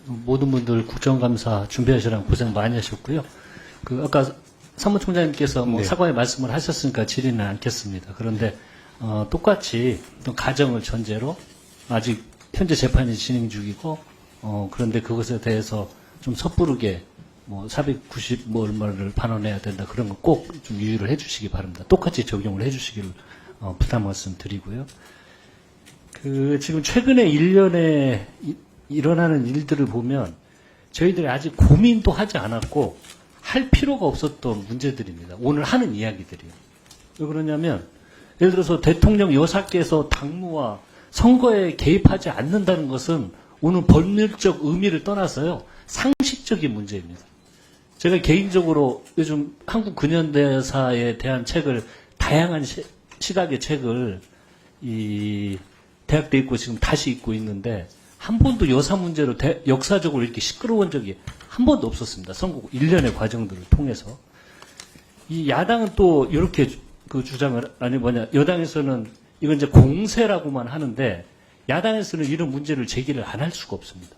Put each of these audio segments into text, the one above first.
모든 분들 국정감사 준비하시느라 고생 많이 하셨고요. 아까 사무총장님께서 네. 사과의 말씀을 하셨으니까 질의는 않겠습니다. 그런데 똑같이 어떤 가정을 전제로 아직 현재 재판이 진행 중이고 그런데 그것에 대해서 좀 섣부르게 490 얼마를 반환해야 된다 그런 거 꼭 좀 유의를 해주시기 바랍니다. 똑같이 적용을 해주시기를 부탁 말씀 드리고요. 지금 최근에 1년에 일어나는 일들을 보면 저희들이 아직 고민도 하지 않았고 할 필요가 없었던 문제들입니다. 오늘 하는 이야기들이요. 왜 그러냐면 예를 들어서 대통령 여사께서 당무와 선거에 개입하지 않는다는 것은 오늘 법률적 의미를 떠나서요. 상식적인 문제입니다. 제가 개인적으로 요즘 한국 근현대사에 대한 책을 다양한 시각의 책을 대학때 읽고 지금 다시 읽고 있는데 한 번도 여사 문제로 역사적으로 이렇게 시끄러운 적이 한 번도 없었습니다. 선거 1년의 과정들을 통해서. 이 야당은 또 이렇게 주장을, 여당에서는 이건 이제 공세라고만 하는데 야당에서는 이런 문제를 제기를 안 할 수가 없습니다.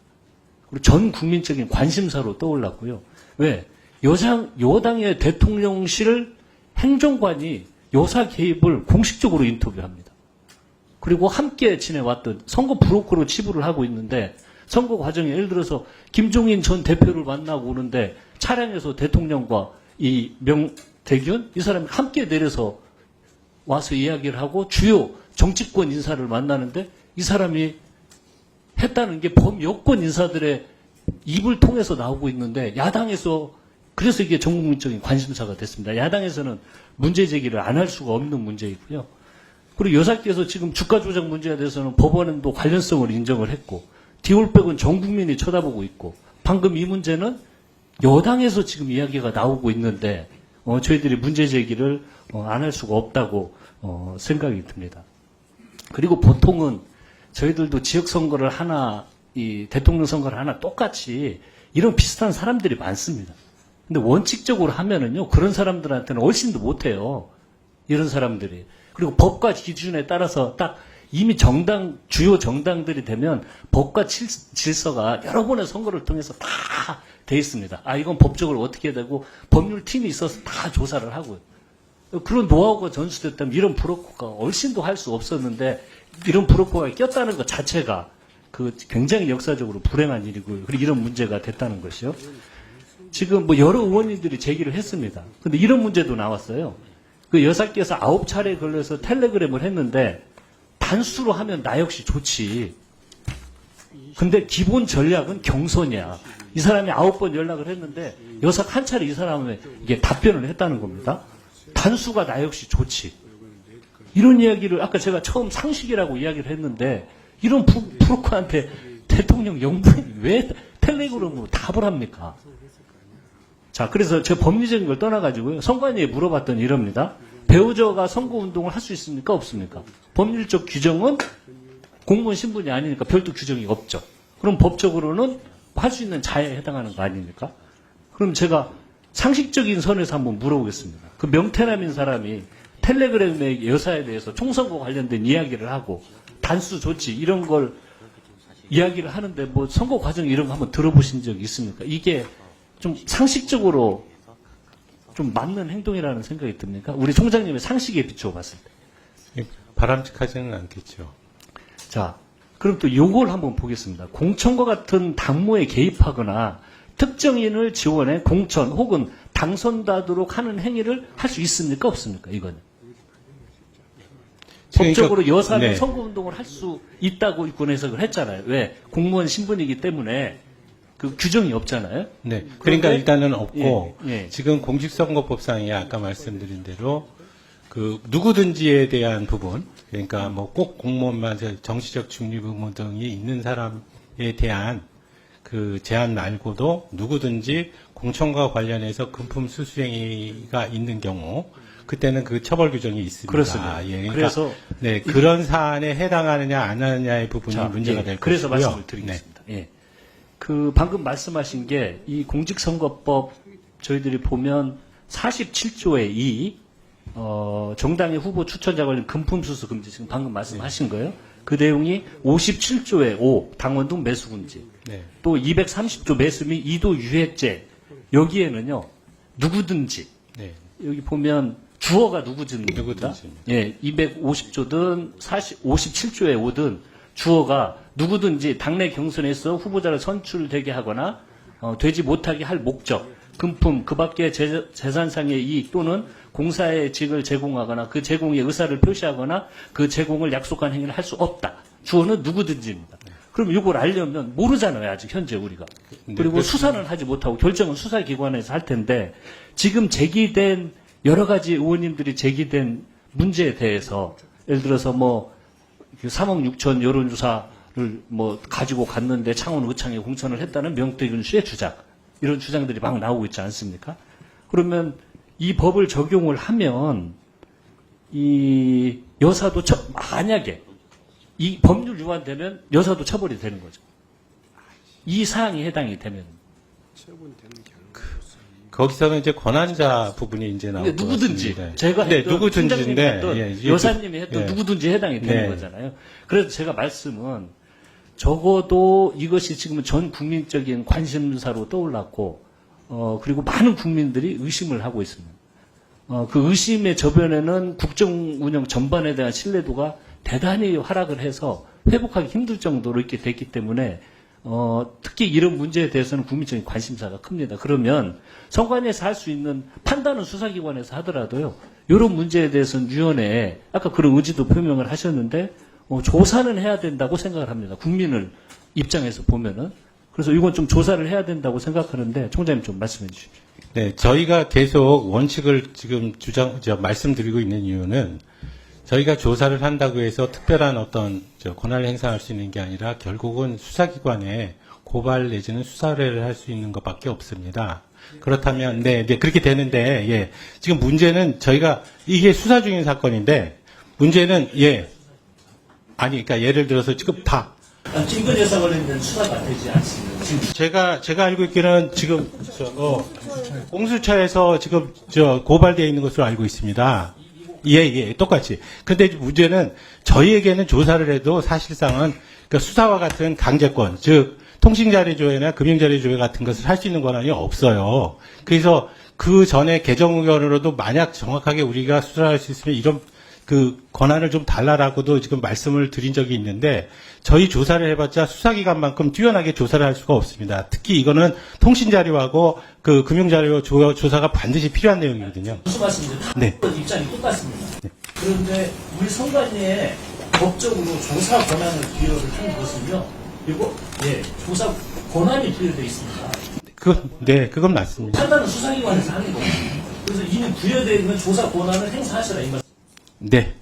그리고 전 국민적인 관심사로 떠올랐고요. 왜? 여당의 대통령실 행정관이 여사 개입을 공식적으로 인터뷰합니다. 그리고 함께 지내왔던 선거 브로커로 치부를 하고 있는데 선거 과정에 예를 들어서 김종인 전 대표를 만나고 오는데 차량에서 대통령과 이 명태균 이 사람이 함께 내려서 와서 이야기를 하고 주요 정치권 인사를 만나는데 이 사람이 했다는 게 범여권 인사들의 입을 통해서 나오고 있는데 야당에서 그래서 이게 전국민적인 관심사가 됐습니다. 야당에서는 문제 제기를 안 할 수가 없는 문제이고요. 그리고 여사께서 지금 주가 조작 문제에 대해서는 법원도 관련성을 인정을 했고 디올백은 전 국민이 쳐다보고 있고 방금 이 문제는 여당에서 지금 이야기가 나오고 있는데 저희들이 문제 제기를 안 할 수가 없다고 생각이 듭니다. 그리고 보통은 저희들도 지역선거를 하나 이 대통령 선거를 하나 똑같이 이런 비슷한 사람들이 많습니다. 근데 원칙적으로 하면은요 그런 사람들한테는 훨씬 더 못해요. 이런 사람들이. 그리고 법과 기준에 따라서 딱 이미 주요 정당들이 되면 법과 질서가 여러 번의 선거를 통해서 다 돼 있습니다. 이건 법적으로 어떻게 되고 법률팀이 있어서 다 조사를 하고요. 그런 노하우가 전수됐다면 이런 브로커가 훨씬 더 할 수 없었는데 이런 브로커가 꼈다는 것 자체가 굉장히 역사적으로 불행한 일이고요. 그리고 이런 문제가 됐다는 것이요. 지금 여러 의원님들이 제기를 했습니다. 근데 이런 문제도 나왔어요. 여사께서 9차례 걸려서 텔레그램을 했는데 단수로 하면 나 역시 좋지. 근데 기본 전략은 경선이야. 이 사람이 9번 연락을 했는데 여사 한 차례 이 사람은 이게 답변을 했다는 겁니다. 단수가 나 역시 좋지. 이런 이야기를 아까 제가 처음 상식이라고 이야기를 했는데 이런 브로커한테 대통령 영부인이 왜 텔레그램으로 답을 합니까? 자, 그래서 제 법리적인 걸 떠나가지고요. 선관위에 물어봤더니 이럽니다. 배우자가 선거운동을 할 수 있습니까? 없습니까? 법률적 규정은 공무원 신분이 아니니까 별도 규정이 없죠. 그럼 법적으로는 할 수 있는 자에 해당하는 거 아닙니까? 그럼 제가 상식적인 선에서 한번 물어보겠습니다. 명태남인 사람이 텔레그램의 여사에 대해서 총선거 관련된 이야기를 하고 단수 조치 이런 걸 이야기를 하는데 선거 과정 이런 거 한번 들어보신 적 있습니까? 이게 좀 상식적으로 좀 맞는 행동이라는 생각이 듭니까? 우리 총장님의 상식에 비추어 봤을 때. 바람직하지는 않겠죠. 자, 그럼 또 요걸 한번 보겠습니다. 공천과 같은 당무에 개입하거나 특정인을 지원해 공천 혹은 당선되도록 하는 행위를 할 수 있습니까? 없습니까? 이거는. 법적으로 여사는 네. 선거운동을 할 수 있다고 이권 해석을 했잖아요. 왜? 공무원 신분이기 때문에 규정이 없잖아요. 네. 그러니까 일단은 없고 예. 지금 공직선거법상에 아까 말씀드린 대로 누구든지에 대한 부분 그러니까 꼭 공무원만 정치적 중립 의무 등이 있는 사람에 대한 제한 말고도 누구든지 공천과 관련해서 금품 수수행위가 있는 경우 그때는 처벌 규정이 있습니다. 그렇습니다. 예, 그러니까 그래서 그런 사안에 해당하느냐 안 하느냐의 부분이 문제가 될 그래서 것이고요. 말씀을 드리겠습니다. 네. 방금 말씀하신 게 이 공직선거법 저희들이 보면 47조의 2 정당의 후보 추천자 관련 금품 수수 금지 지금 방금 말씀하신 거예요. 그 내용이 57조의 5 당원 등 매수 금지, 네. 또 230조 매수 및 이도 유해죄, 여기에는요 누구든지, 네. 여기 보면 주어가 누구든지, 누구든지. 예, 250조든 57조의 5든 주어가 누구든지 당내 경선에서 후보자를 선출되게 하거나 되지 못하게 할 목적, 금품, 그 밖의 재산상의 이익 또는 공사의 직을 제공하거나 그 제공의 의사를 표시하거나 그 제공을 약속한 행위를 할 수 없다. 주어는 누구든지입니다. 그럼 이걸 알려면 모르잖아요, 아직 현재 우리가. 그리고 수사는 하지 못하고 결정은 수사기관에서 할 텐데 지금 제기된 여러 가지 의원님들이 제기된 문제에 대해서 예를 들어서 뭐 3억 6천 여론조사를 뭐 가지고 갔는데 창원 의창에 공천을 했다는 명태균 씨의 주장, 이런 주장들이 막 나오고 있지 않습니까? 그러면 이 법을 적용을 하면 이 여사도 만약에 이 법률 위반되면 여사도 처벌이 되는 거죠. 이 사항이 해당이 되면. 거기서는 이제 권한자 부분이 이제 나오고. 근데 누구든지 같습니다. 제가 네, 했던 누구든지인데 팀장님이 했던 예, 여사님이 했던 예. 누구든지 해당이 되는 네. 거잖아요. 그래서 제가 말씀은 적어도 이것이 지금 전 국민적인 관심사로 떠올랐고 그리고 많은 국민들이 의심을 하고 있습니다. 그 의심의 저변에는 국정 운영 전반에 대한 신뢰도가 대단히 하락을 해서 회복하기 힘들 정도로 이렇게 됐기 때문에 특히 이런 문제에 대해서는 국민적인 관심사가 큽니다. 그러면 선관위에서 할 수 있는 판단은 수사기관에서 하더라도요. 이런 문제에 대해서는 위원회에 아까 그런 의지도 표명을 하셨는데 조사는 해야 된다고 생각을 합니다. 국민을 입장에서 보면은. 그래서 이건 좀 조사를 해야 된다고 생각하는데 총장님 좀 말씀해 주십시오. 네, 저희가 계속 원칙을 지금 말씀드리고 있는 이유는 저희가 조사를 한다고 해서 특별한 어떤 권한을 행사할 수 있는 게 아니라 결국은 수사기관에 고발 내지는 수사를 할 수 있는 것밖에 없습니다. 그렇다면, 네, 그렇게 되는데, 예. 지금 문제는 저희가 이게 수사 중인 사건인데, 문제는, 예. 아니, 그러니까 예를 들어서 지금 다. 김건 여사 관련된 수사가 되지 않습니다. 지금 제가 알고 있기는 지금, 공수처에서 지금 고발되어 있는 것으로 알고 있습니다. 예, 똑같이. 근데 문제는 저희에게는 조사를 해도 사실상은 그 수사와 같은 강제권, 즉, 통신자료조회나 금융자료조회 같은 것을 할 수 있는 권한이 없어요. 그래서 그 전에 개정 의견으로도 만약 정확하게 우리가 수사를 할 수 있으면 이런 그 권한을 좀 달라라고도 지금 말씀을 드린 적이 있는데 저희 조사를 해봤자 수사기관만큼 뛰어나게 조사를 할 수가 없습니다. 특히 이거는 통신자료하고 그 금융자료 조사가 반드시 필요한 내용이거든요. 무슨 말씀인지 네. 입장이 똑같습니다. 그런데 우리 선관위에 법적으로 조사 권한을 부여를 한 것은요. 이거 조사 권한이 부여되어 있습니다. 그건 맞습니다. 판단은 수사기관에서 하는 거예요. 그래서 이미 부여되어 있는 조사 권한을 행사하시라 이 말씀. 네.